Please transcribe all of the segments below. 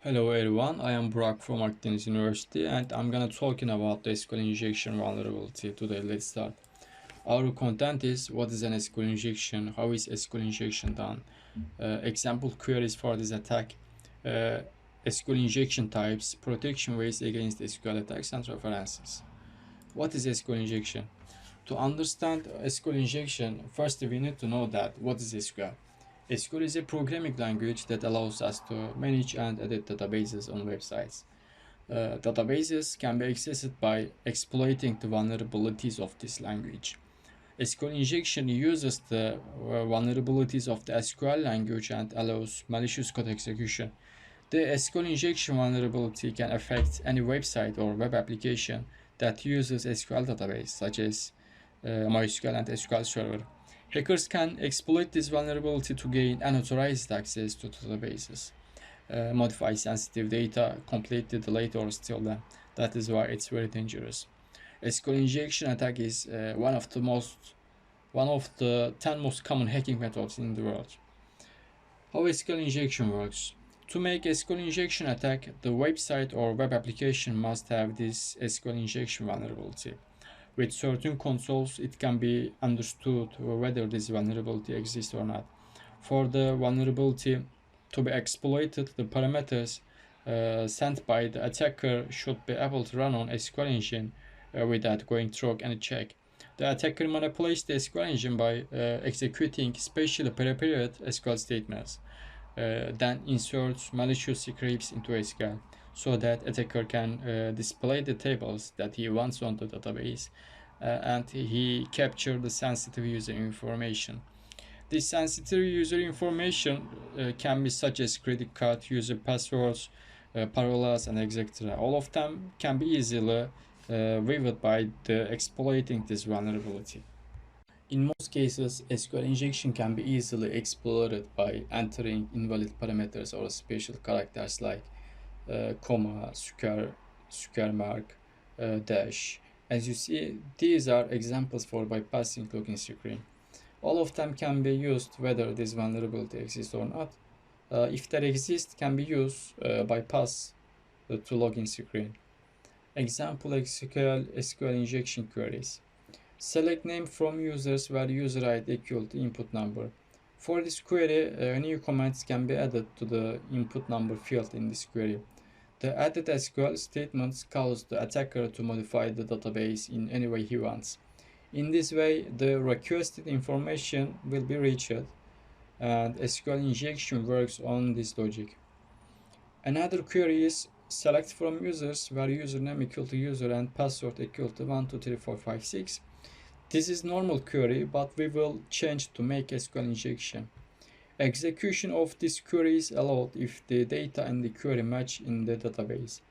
Hello everyone, I am Burak from Akdeniz University and I'm gonna talking about the SQL injection vulnerability today. Let's start. Our content is what is an SQL injection, how is SQL injection done, example queries for this attack, uh, SQL injection types, protection ways against SQL attacks and references. What is SQL injection? To understand SQL injection, first we need to know that what is SQL. SQL is a programming language that allows us to manage and edit databases on websites. Databases can be accessed by exploiting the vulnerabilities of this language. SQL injection uses the vulnerabilities of the SQL language and allows malicious code execution. The SQL injection vulnerability can affect any website or web application that uses SQL database, such as MySQL and SQL Server. Hackers can exploit this vulnerability to gain unauthorized access to databases, modify sensitive data, completely delete or steal them. That is why it's very dangerous. SQL injection attack is one of the 10 most common hacking methods in the world. How SQL injection works. To make SQL injection attack, the website or web application must have this SQL injection vulnerability. With certain controls, it can be understood whether this vulnerability exists or not. For the vulnerability to be exploited, the parameters sent by the attacker should be able to run on SQL engine without going through any check. The attacker manipulates the SQL engine by executing specially prepared SQL statements, then inserts malicious scripts into SQL so that attacker can display the tables that he wants on the database and he capture the sensitive user information. This sensitive user information can be such as credit card, user passwords, parolas, and etc. All of them can be easily viewed by the exploiting this vulnerability. In most cases, SQL injection can be easily exploited by entering invalid parameters or special characters like comma, square mark, dash. As you see, these are examples for bypassing login screen. All of them can be used whether this vulnerability exists or not. If there exists, can be used bypass to login screen. Example SQL injection queries. Select name from users where user ID equal to input number. For this query, new comments can be added to the input number field in this query. The added SQL statements cause the attacker to modify the database in any way he wants. In this way, the requested information will be reached, and SQL injection works on this logic. Another query is select from users where username equal to user and password equal to 1234556. This is normal query, but we will change to make SQL injection. Execution of this query is allowed if the data and the query match in the database.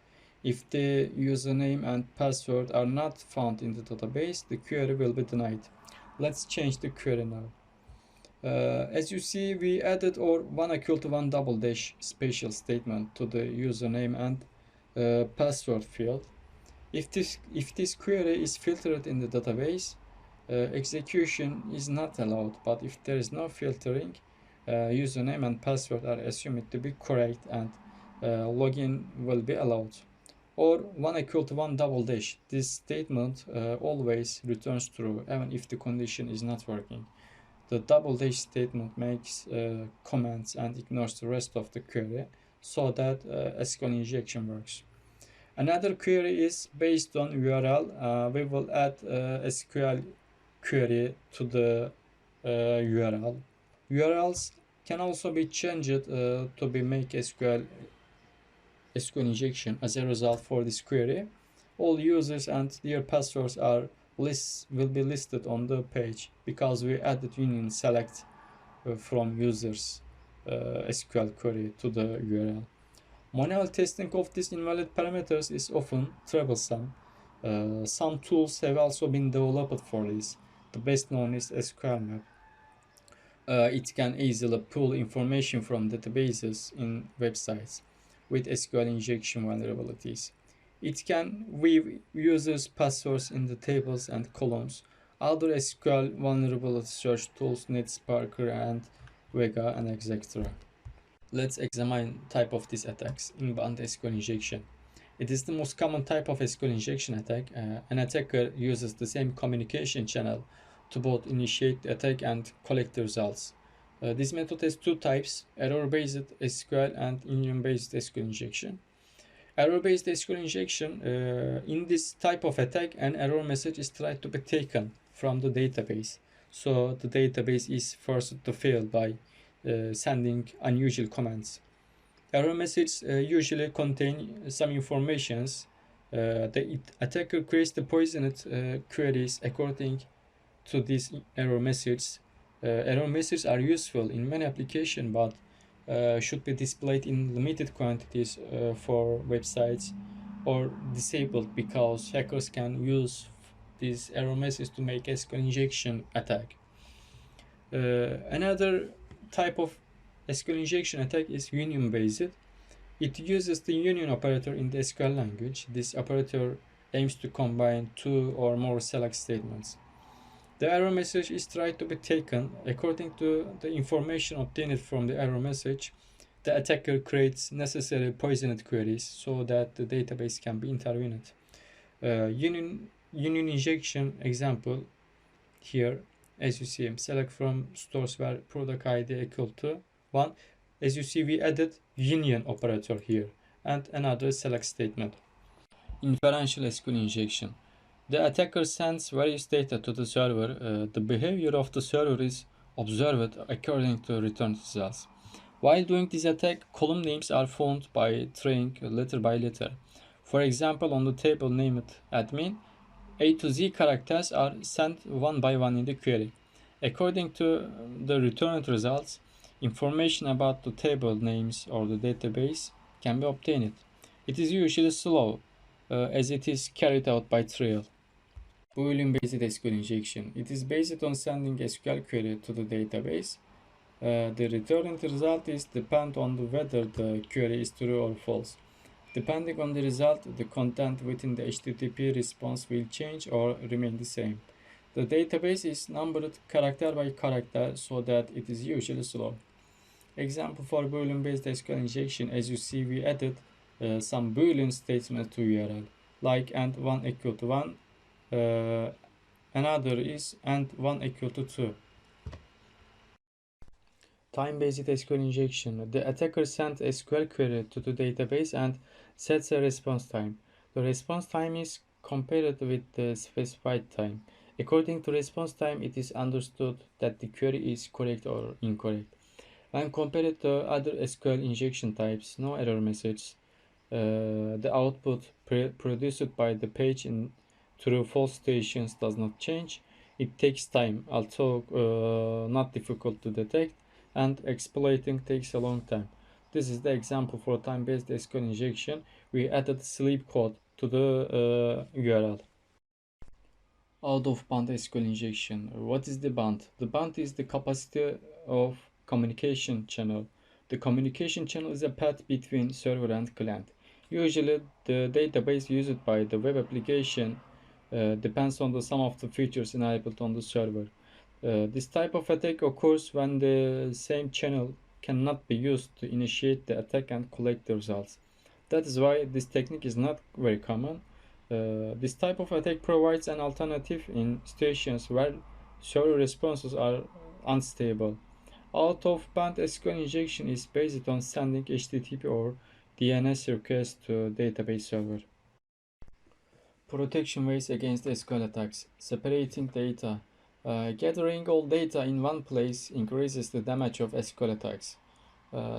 If the username and password are not found in the database, the query will be denied. Let's change the query now. As you see, we added our 1 equal to 1 double dash special statement to the username and password field. If this query is filtered in the database, execution is not allowed, but if there is no filtering, username and password are assumed to be correct and login will be allowed. Or 1 equal to 1 double dash. This statement always returns true even if the condition is not working. The double dash statement makes comments and ignores the rest of the query so that SQL injection works. Another query is based on URL. We will add SQL query to the URL. URLs can also be changed to be make SQL injection. As a result for this query, all users and their passwords will be listed on the page because we added union select from users SQL query to the URL. Manual testing of these invalid parameters is often troublesome. Some tools have also been developed for this. The best known is SQL Map. It can easily pull information from databases in websites with SQL injection vulnerabilities. It can weave users' passwords in the tables and columns. Other SQL vulnerability search tools need Sparker and Vega and etc. Let's examine type of these attacks. Inbound SQL injection. It is the most common type of SQL injection attack. An attacker uses the same communication channel to both initiate the attack and collect the results. This method has two types: error-based SQL and union-based SQL injection. Error-based SQL injection, in this type of attack, an error message is tried to be taken from the database. So the database is forced to fail by sending unusual commands. Error messages usually contain some informations. The attacker creates the poisoned queries according to these error messages. Error messages are useful in many applications, but should be displayed in limited quantities for websites, or disabled because hackers can use these error messages to make SQL injection attack. Another type of SQL injection attack is union based. It uses the union operator in the SQL language. This operator aims to combine two or more select statements. The error message is tried to be taken. According to the information obtained from the error message, the attacker creates necessary poisoned queries so that the database can be intervened. Union injection example here, as you see, select from stores where product ID equal to 1. As you see, we added union operator here and another select statement. Inferential SQL injection. The attacker sends various data to the server. The behavior of the server is observed according to returned results. While doing this attack, column names are found by trying letter by letter. For example, on the table named admin, A to Z characters are sent one by one in the query. According to the returned results, information about the table names or the database can be obtained. It is usually slow, as it is carried out by trial. Boolean-based SQL injection. It is based on sending SQL query to the database. The returned result is depend on whether the query is true or false. Depending on the result, the content within the HTTP response will change or remain the same. The database is numbered character by character, so that it is usually slow. Example for Boolean-based SQL injection: as you see, we added some Boolean statement to URL, like and1 equal to 1, another is and1 equal to 2. Time-based SQL injection. The attacker sends a SQL query to the database and sets a response time. The response time is compared with the specified time. According to response time, it is understood that the query is correct or incorrect. When compared to other SQL injection types, no error message. The output produced by the page in true-false stations does not change. It takes time, although not difficult to detect, and exploiting takes a long time. This is the example for time-based SQL injection. We added sleep code to the URL. Out-of-band SQL injection. What is the band? The band is the capacity of communication channel. The communication channel is a path between server and client. Usually, the database used by the web application depends on the sum of the features enabled on the server. This type of attack occurs when the same channel cannot be used to initiate the attack and collect the results. That is why this technique is not very common. This type of attack provides an alternative in situations where server responses are unstable. Out-of-band SQL injection is based on sending HTTP or DNS requests to database server. Protection ways against SQL attacks. Separating data. Gathering all data in one place increases the damage of SQL attacks.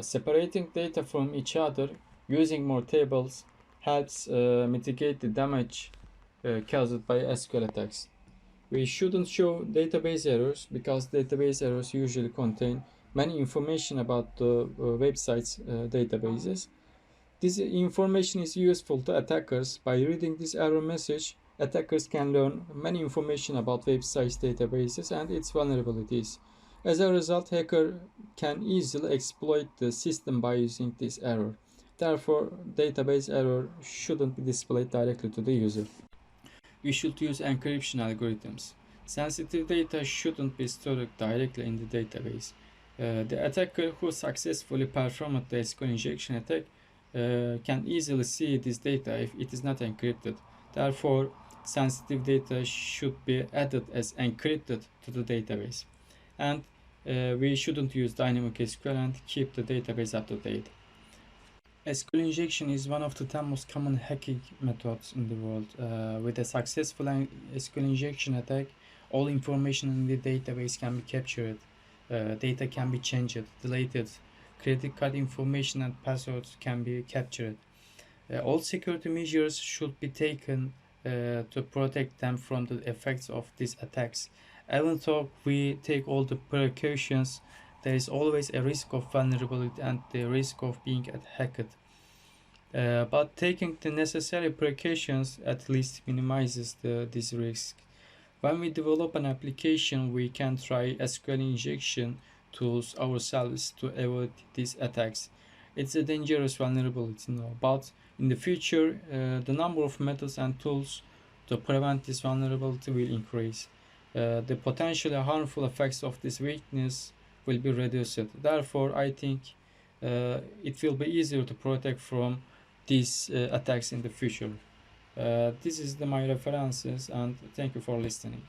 Separating data from each other using more tables helps mitigate the damage caused by SQL attacks. We shouldn't show database errors because database errors usually contain many information about the website's databases. This information is useful to attackers. By reading this error message, attackers can learn many information about websites databases and its vulnerabilities. As a result, hacker can easily exploit the system by using this error. Therefore, database error shouldn't be displayed directly to the user. We should use encryption algorithms. Sensitive data shouldn't be stored directly in the database. The attacker who successfully performed the SQL injection attack can easily see this data if it is not encrypted. Therefore, sensitive data should be added as encrypted to the database. And we shouldn't use dynamic SQL and keep the database up to date. SQL injection is one of the 10 most common hacking methods in the world. With a successful SQL injection attack, all information in the database can be captured, data can be changed, deleted, credit card information and passwords can be captured. All security measures should be taken to protect them from the effects of these attacks. Even though we take all the precautions, there is always a risk of vulnerability and the risk of being hacked. But taking the necessary precautions at least minimizes this risk. When we develop an application, we can try SQL injection tools ourselves to avoid these attacks. It's a dangerous vulnerability now, but in the future, the number of methods and tools to prevent this vulnerability will increase. The potentially harmful effects of this weakness will be reduced. Therefore, I think it will be easier to protect from these attacks in the future. This is my references, and thank you for listening.